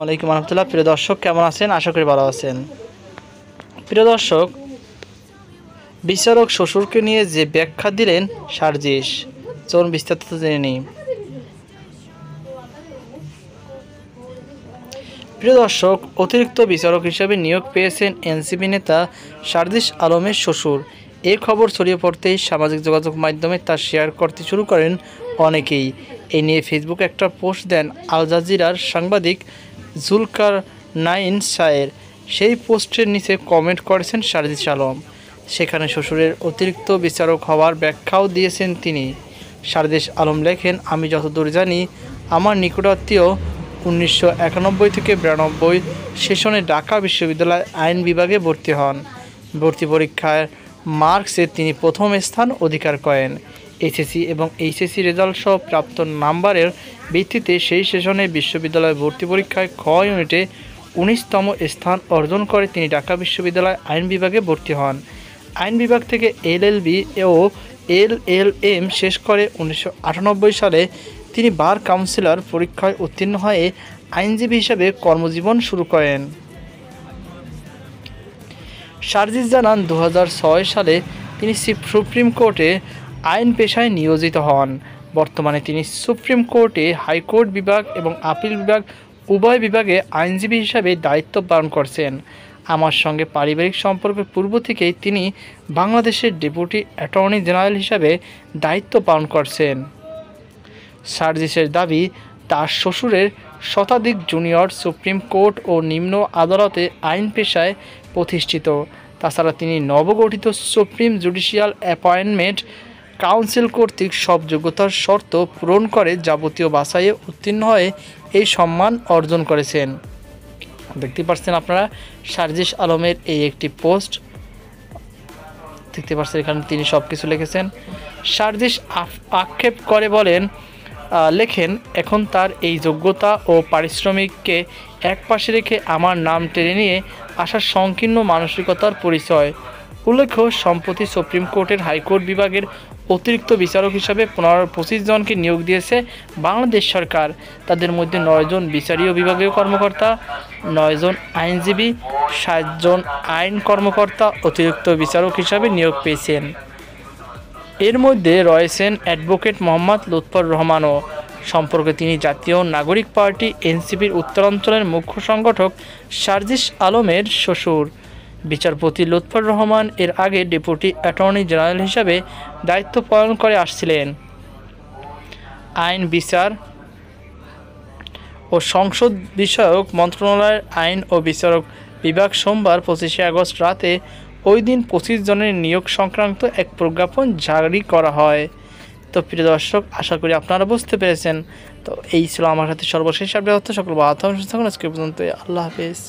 ওয়ালাইকুম রহমতুল্লাহ। প্রিয় দর্শক, কেমন আছেন? আশা করি ভালো আছেন। প্রিয় দর্শক, বিচারক শ্বশুরকে নিয়ে যে ব্যাখ্যা দিলেন সার্জিস, চলুন বিস্তারিত জেনে নিই। প্রিয় দর্শক, অতিরিক্ত বিচারক হিসেবে নিয়োগ পেয়েছেন এনসিপি নেতা সার্জিস আলমের শ্বশুর। এই খবর ছড়িয়ে পড়তেই সামাজিক যোগাযোগ মাধ্যমে তা শেয়ার করতে শুরু করেন অনেকেই। এই নিয়ে ফেসবুকে একটা পোস্ট দেন আল জাজিরার সাংবাদিক জুলকারনাইন সায়ের। সেই পোস্টের নিচে কমেন্ট করেছেন সার্জিস আলম। সেখানে শ্বশুরের অতিরিক্ত বিচারক হওয়ার ব্যাখ্যাও দিয়েছেন তিনি। সার্জিস আলম লেখেন, আমি যতদূর জানি আমার নিকটাত্মীয় 1991 থেকে 92 সেশনে ঢাকা বিশ্ববিদ্যালয় আইন বিভাগে ভর্তি হন। ভর্তি পরীক্ষায় মার্কসে তিনি প্রথম স্থান অধিকার করেন। এসএসসি এবং এইচএসসি রেজাল্ট সহ প্রাপ্ত নাম্বারের ভিত্তিতে সেই সেশনে বিশ্ববিদ্যালয় ভর্তি পরীক্ষায় খ ইউনিটে 19তম স্থান অর্জন করে তিনি ঢাকা বিশ্ববিদ্যালয় আইন বিভাগে ভর্তি হন। আইন বিভাগ থেকে এলএলবি ও এলএলএম শেষ করে 1998 সালে তিনি বার কাউন্সিলর পরীক্ষায় উত্তীর্ণ হয়ে আইনজীবী হিসেবে কর্মজীবন শুরু করেন। সার্জিস জানান, 2006 সালে তিনি সুপ্রিম কোর্টে আইন পেশায় নিয়োজিত হন। বর্তমানে তিনি সুপ্রিম কোর্টে হাইকোর্ট বিভাগ এবং আপিল বিভাগ উভয় বিভাগে আইনজীবী হিসাবে দায়িত্ব পালন করছেন। আমার সঙ্গে পারিবারিক সম্পর্কের পূর্ব থেকেই তিনি বাংলাদেশের ডেপুটি অ্যাটর্নি জেনারেল হিসাবে দায়িত্ব পালন করছেন। সার্জিসের দাবি, তার শ্বশুরের শতাধিক জুনিয়র সুপ্রিম কোর্ট ও নিম্ন আদালতে আইন পেশায় প্রতিষ্ঠিত। তাছাড়া তিনি নবগঠিত সুপ্রিম জুডিশিয়াল অ্যাপয়েন্টমেন্ট কাউন্সিল কর্তৃক সব যোগ্যতার শর্ত পূরণ করে যাবতীয় বাছাইয়ে উত্তীর্ণ হয়ে এই সম্মান অর্জন করেছেন। দেখতে পাচ্ছেন আপনারা সার্জিস আলমের এই একটি পোস্ট দেখতে পাচ্ছেন, এখানে তিনি সব কিছু লিখেছেন। সার্জিস আক্ষেপ করে লেখেন, এখন তার এই যোগ্যতা ও পারিশ্রমিককে একপাশে রেখে আমার নাম টেনে নিয়ে আসার সংকীর্ণ মানসিকতার পরিচয়। উল্লেখ্য, সম্প্রতি সুপ্রিম কোর্টের হাইকোর্ট বিভাগের অতিরিক্ত বিচারক হিসাবে 25 জনকে নিয়োগ দিয়েছে বাংলাদেশ সরকার। তাদের মধ্যে 9 জন বিচারীয় বিভাগীয় কর্মকর্তা, 9 জন আইনজীবী, 7 জন আইন কর্মকর্তা অতিরিক্ত বিচারক হিসাবে নিয়োগ পেয়েছেন। এর মধ্যে রয়েছেন অ্যাডভোকেট মোহাম্মদ লুৎফর রহমানও। সম্পর্কে তিনি জাতীয় নাগরিক পার্টি এনসিপির উত্তরাঞ্চলের মুখ্য সংগঠক সার্জিস আলমের শ্বশুর। বিচারপতি লুৎফর রহমান এর আগে ডেপুটি অ্যাটর্নি জেনারেল হিসাবে দায়িত্ব পালন করে আসছিলেন। আইন, বিচার ও সংসদ বিষয়ক মন্ত্রণালয়ের আইন ও বিচারক বিভাগ সোমবার 25 আগস্ট রাতে ওই দিন 25 জনের নিয়োগ সংক্রান্ত এক প্রজ্ঞাপন জারি করা হয়। তো প্রিয় দর্শক, আশা করি আপনারা বুঝতে পেরেছেন। তো এই ছিল আমার সাথে সর্বশেষ আপডেট। সকল ভালো থাকুন, সুস্থ থাকুন। আজকে পর্যন্ত, আল্লাহ হাফেজ।